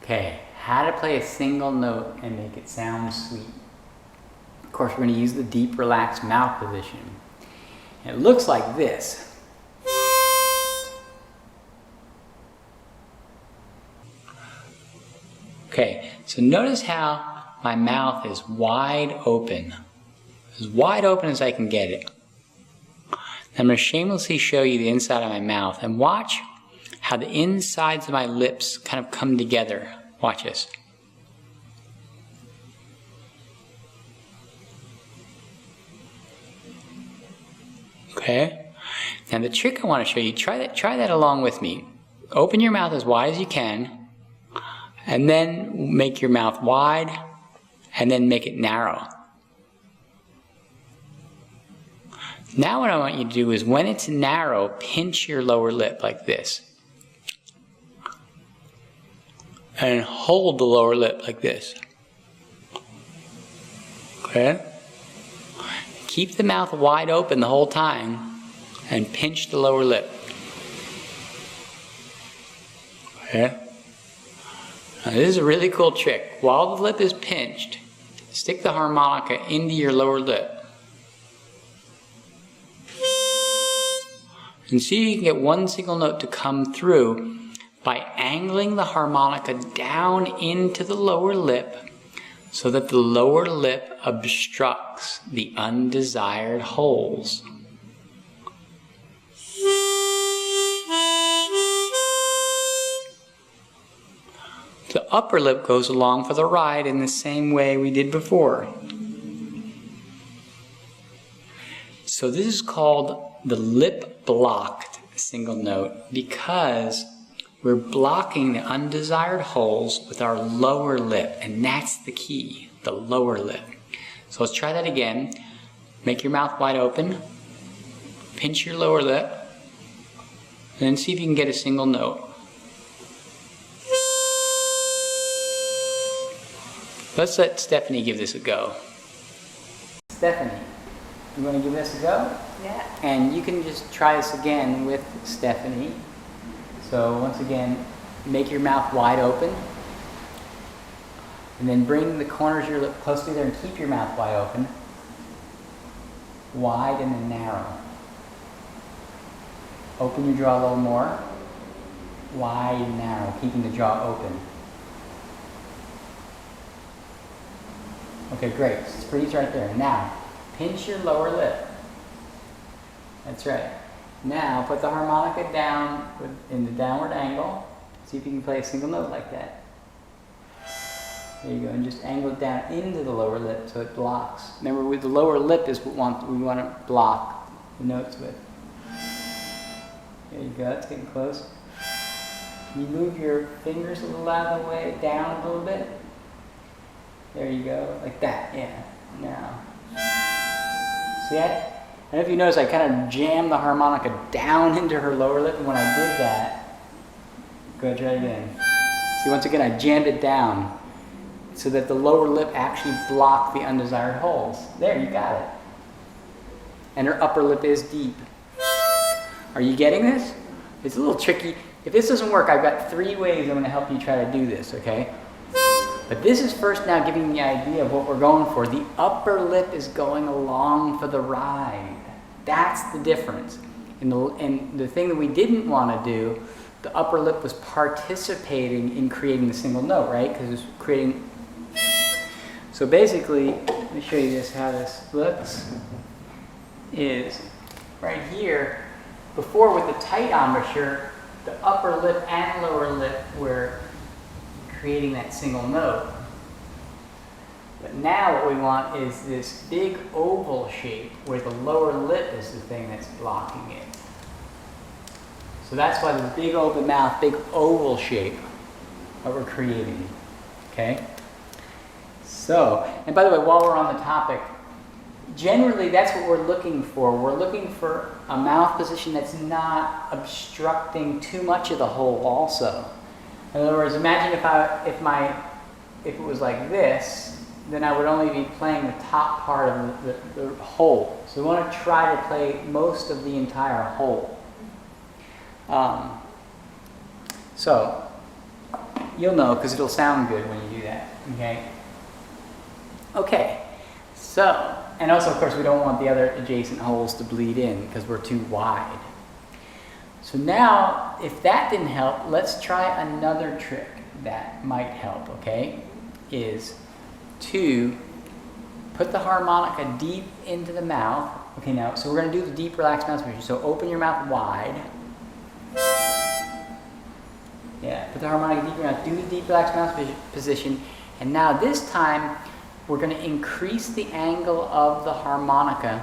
Okay, how to play a single note and make it sound sweet. Of course, we're going to use the deep, relaxed mouth position. And it looks like this. Okay, so notice how my mouth is wide open. As wide open as I can get it. I'm going to shamelessly show you the inside of my mouth and watch how the insides of my lips kind of come together. Watch this. Okay. Now the trick I want to show you, try that along with me. Open your mouth as wide as you can, and then make your mouth wide, and then make it narrow. Now what I want you to do is when it's narrow, pinch your lower lip like this. And hold the lower lip like this. Okay? Keep the mouth wide open the whole time and pinch the lower lip. Okay? Now this is a really cool trick. While the lip is pinched, stick the harmonica into your lower lip. And see if you can get one single note to come through by angling the harmonica down into the lower lip so that the lower lip obstructs the undesired holes. The upper lip goes along for the ride in the same way we did before. So this is called the lip blocked single note because we're blocking the undesired holes with our lower lip, and that's the key, the lower lip. So let's try that again. Make your mouth wide open, pinch your lower lip, and then see if you can get a single note. Let's let Stephanie give this a go. Stephanie, you want to give this a go? Yeah. And you can just try this again with Stephanie. So once again, make your mouth wide open. And then bring the corners of your lip close together and keep your mouth wide open. Wide and then narrow. Open your jaw a little more. Wide and narrow, keeping the jaw open. Okay, great. It's freeze right there. Now, pinch your lower lip. That's right. Now, put the harmonica down in the downward angle. See if you can play a single note like that. There you go, and just angle it down into the lower lip so it blocks. Remember, with the lower lip is what we want to block the notes with. There you go, it's getting close. Can you move your fingers a little out of the way, down a little bit? There you go, like that, yeah. Now. See that? I don't know if you notice, I kind of jammed the harmonica down into her lower lip, and when I did that, go ahead, try it again. See, once again, I jammed it down so that the lower lip actually blocked the undesired holes. There, you got it. And her upper lip is deep. Are you getting this? It's a little tricky. If this doesn't work, I've got 3 ways I'm going to help you try to do this, okay? But this is first now giving the idea of what we're going for. The upper lip is going along for the ride. That's the difference. And the thing that we didn't want to do, the upper lip was participating in creating the single note, right? Because it's creating... So basically, let me show you this, how this looks. Is right here, before with the tight embouchure, the upper lip and lower lip were creating that single note. But now what we want is this big oval shape where the lower lip is the thing that's blocking it. So that's why the big open mouth, big oval shape that we're creating. Okay? So, and by the way, while we're on the topic, generally that's what we're looking for. We're looking for a mouth position that's not obstructing too much of the hole also. In other words, imagine if it was like this, then I would only be playing the top part of the hole. So we want to try to play most of the entire hole. So You'll know because it'll sound good when you do that, okay? Okay, so, and also of course we don't want the other adjacent holes to bleed in because we're too wide. So now, if that didn't help, let's try another trick that might help, okay? Is to put the harmonica deep into the mouth. Okay, now, so we're going to do the deep relaxed mouth position. So open your mouth wide. Yeah, put the harmonica deep in your mouth. Do the deep relaxed mouth position. And now this time, we're going to increase the angle of the harmonica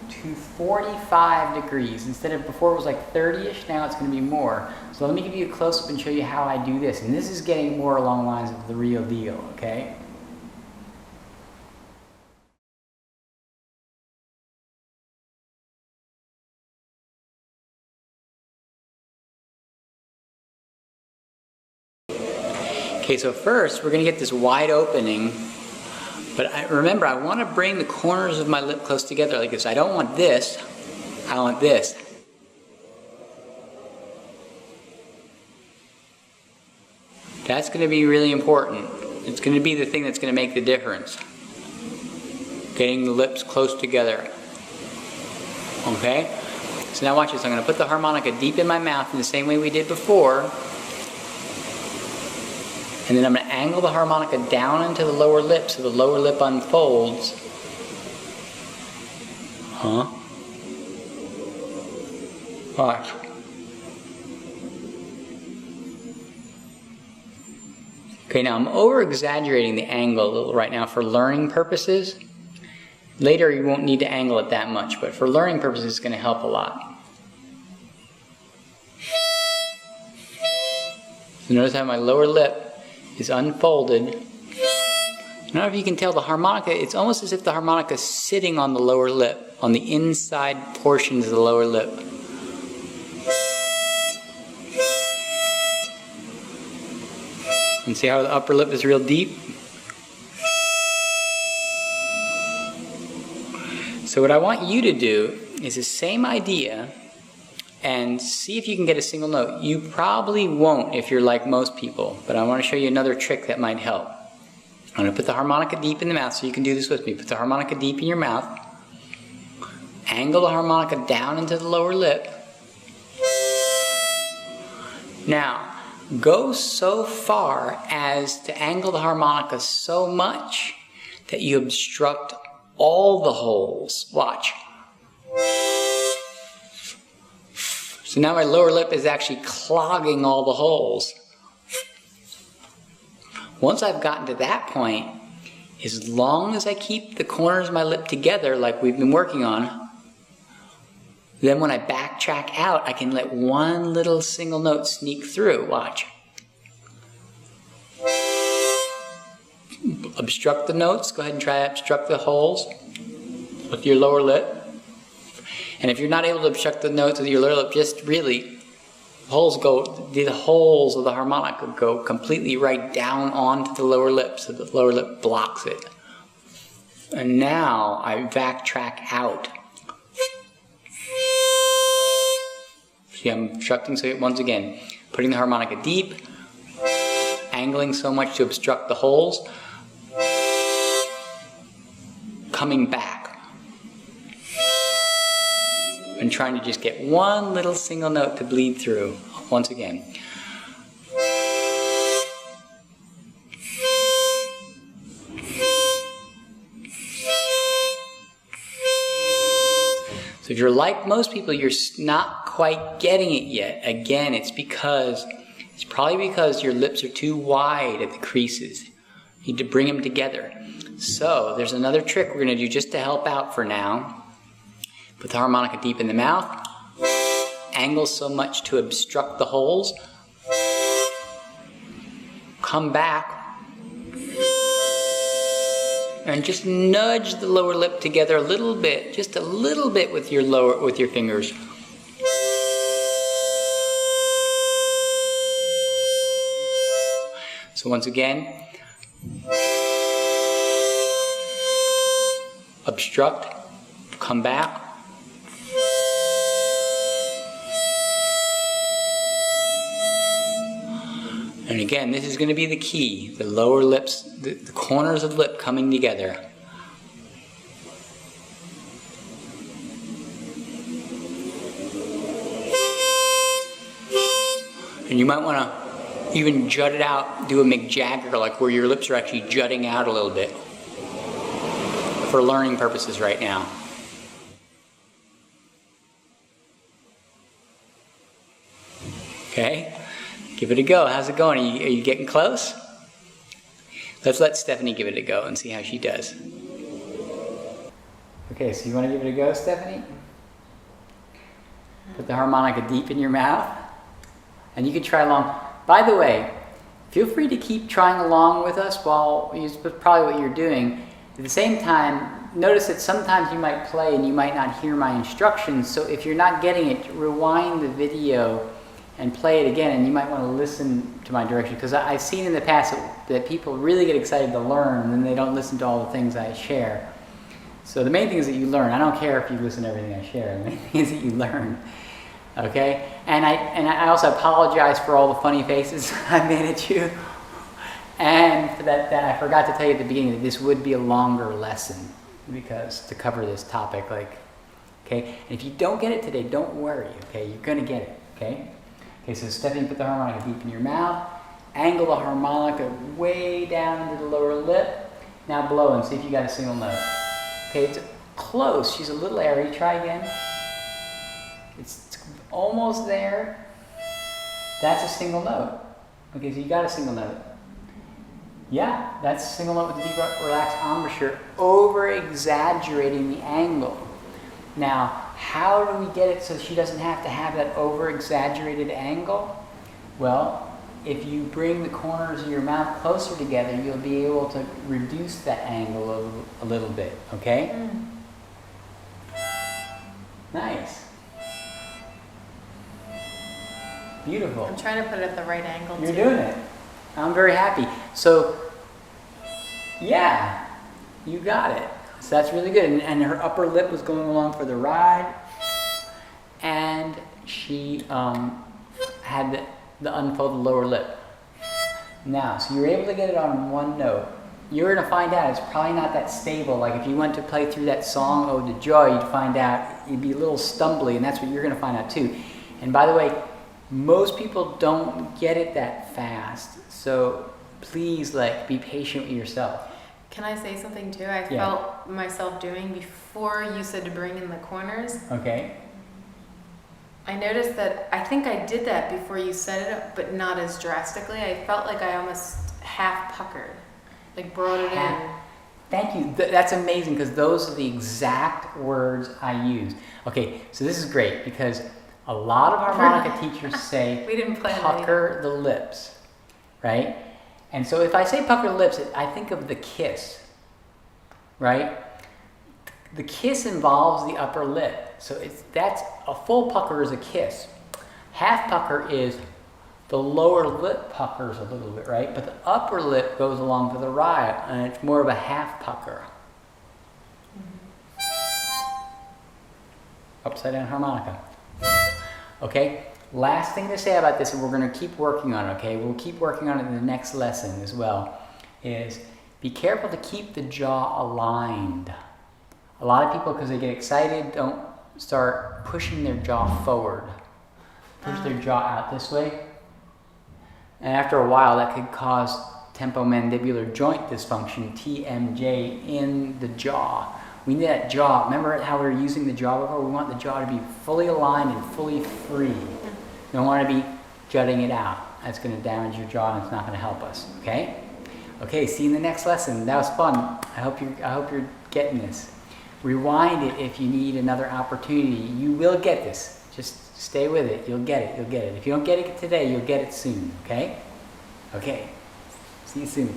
to 45 degrees. Instead of before it was like 30-ish, now it's going to be more. So let me give you a close-up and show you how I do this. And this is getting more along the lines of the real deal, okay? Okay, so first we're going to get this wide opening. But remember, I want to bring the corners of my lip close together like this. I don't want this. I want this. That's going to be really important. It's going to be the thing that's going to make the difference. Getting the lips close together. Okay? So now watch this. I'm going to put the harmonica deep in my mouth in the same way we did before. And then I'm going to angle the harmonica down into the lower lip so the lower lip unfolds. Watch. Okay, now I'm over-exaggerating the angle a little right now for learning purposes. Later you won't need to angle it that much, but for learning purposes it's going to help a lot. So notice how my lower lip is unfolded. I don't know if you can tell the harmonica, it's almost as if the harmonica is sitting on the lower lip, on the inside portions of the lower lip. And see how the upper lip is real deep? So what I want you to do is the same idea and see if you can get a single note. You probably won't if you're like most people, but I want to show you another trick that might help. I'm going to put the harmonica deep in the mouth, so you can do this with me. Put the harmonica deep in your mouth. Angle the harmonica down into the lower lip. Now, go so far as to angle the harmonica so much that you obstruct all the holes. Watch. So now my lower lip is actually clogging all the holes. Once I've gotten to that point, as long as I keep the corners of my lip together like we've been working on, then when I backtrack out, I can let one little single note sneak through. Watch. Obstruct the notes. Go ahead and try to obstruct the holes with your lower lip. And if you're not able to obstruct the notes with your lower lip, just really, the holes of the harmonica go completely right down onto the lower lip, so the lower lip blocks it. And now I backtrack out. See, I'm obstructing, so once again, putting the harmonica deep, angling so much to obstruct the holes, coming back. And trying to just get one little single note to bleed through once again. So if you're like most people, you're not quite getting it yet. Again, it's probably because your lips are too wide at the creases. You need to bring them together. So there's another trick we're going to do just to help out for now. Put the harmonica deep in the mouth, angle so much to obstruct the holes, come back, and just nudge the lower lip together a little bit, just a little bit with your fingers. So once again, obstruct, come back. And again, this is going to be the key. The lower lips, the corners of the lip coming together. And you might want to even jut it out, do a Mick Jagger, like where your lips are actually jutting out a little bit. For learning purposes right now. Okay, give it a go. How's it going? Are you getting close? Let's let Stephanie give it a go and see how she does. Okay, so you want to give it a go, Stephanie? Put the harmonica deep in your mouth. And you can try along. By the way, feel free to keep trying along with us while it's probably what you're doing. At the same time, notice that sometimes you might play and you might not hear my instructions. So if you're not getting it, rewind the video and play it again, and you might want to listen to my direction, because I've seen in the past that people really get excited to learn and then they don't listen to all the things I share. So the main thing is that you learn. I don't care if you listen to everything I share. The main thing is that you learn. Okay? And I also apologize for all the funny faces I made at you. And for that I forgot to tell you at the beginning that this would be a longer lesson, because to cover this topic, okay? And if you don't get it today, don't worry, okay? You're gonna get it, okay? Okay, so Stephanie, put the harmonica deep in your mouth. Angle the harmonica way down into the lower lip. Now blow and see if you got a single note. Okay, it's close. She's a little airy. Try again. It's almost there. That's a single note. Okay, so you got a single note. Yeah, that's a single note with a deep, relaxed embouchure, over-exaggerating the angle. Now, how do we get it so she doesn't have to have that over-exaggerated angle? Well, if you bring the corners of your mouth closer together, you'll be able to reduce that angle a little bit, okay? Nice. Beautiful. I'm trying to put it at the right angle, You're doing it. I'm very happy. So, yeah, you got it. So that's really good. And her upper lip was going along for the ride. And she had the unfolded lower lip. Now, so you're able to get it on one note. You're going to find out it's probably not that stable. Like if you went to play through that song, Ode to Joy, you'd find out you'd be a little stumbly, and that's what you're going to find out too. And by the way, most people don't get it that fast. So please, be patient with yourself. Can I say something too? I felt myself doing before you said to bring in the corners. Okay. I noticed that I think I did that before you set it up, but not as drastically. I felt like I almost half puckered, brought it in. Thank you. That's amazing, because those are the exact words I used. Okay, so this is great because a lot of harmonica teachers say we didn't plan pucker the lips, right? And so if I say pucker the lips, I think of the kiss, right? The kiss involves the upper lip. So that's a full pucker is a kiss. Half pucker is the lower lip puckers a little bit, right? But the upper lip goes along for the ride, and it's more of a half pucker. Upside down harmonica. Okay, last thing to say about this, and we're going to keep working on it, okay? We'll keep working on it in the next lesson as well, is be careful to keep the jaw aligned. A lot of people, because they get excited, don't start pushing their jaw forward. Push their jaw out this way. And after a while, that could cause temporomandibular joint dysfunction, TMJ, in the jaw. We need that jaw. Remember how we were using the jaw before? We want the jaw to be fully aligned and fully free. You don't want to be jutting it out. That's going to damage your jaw and it's not going to help us. Okay? Okay, see you in the next lesson. That was fun. I hope you're getting this. Rewind it if you need another opportunity. You will get this. Just stay with it. You'll get it. You'll get it. If you don't get it today, you'll get it soon. Okay? Okay. See you soon.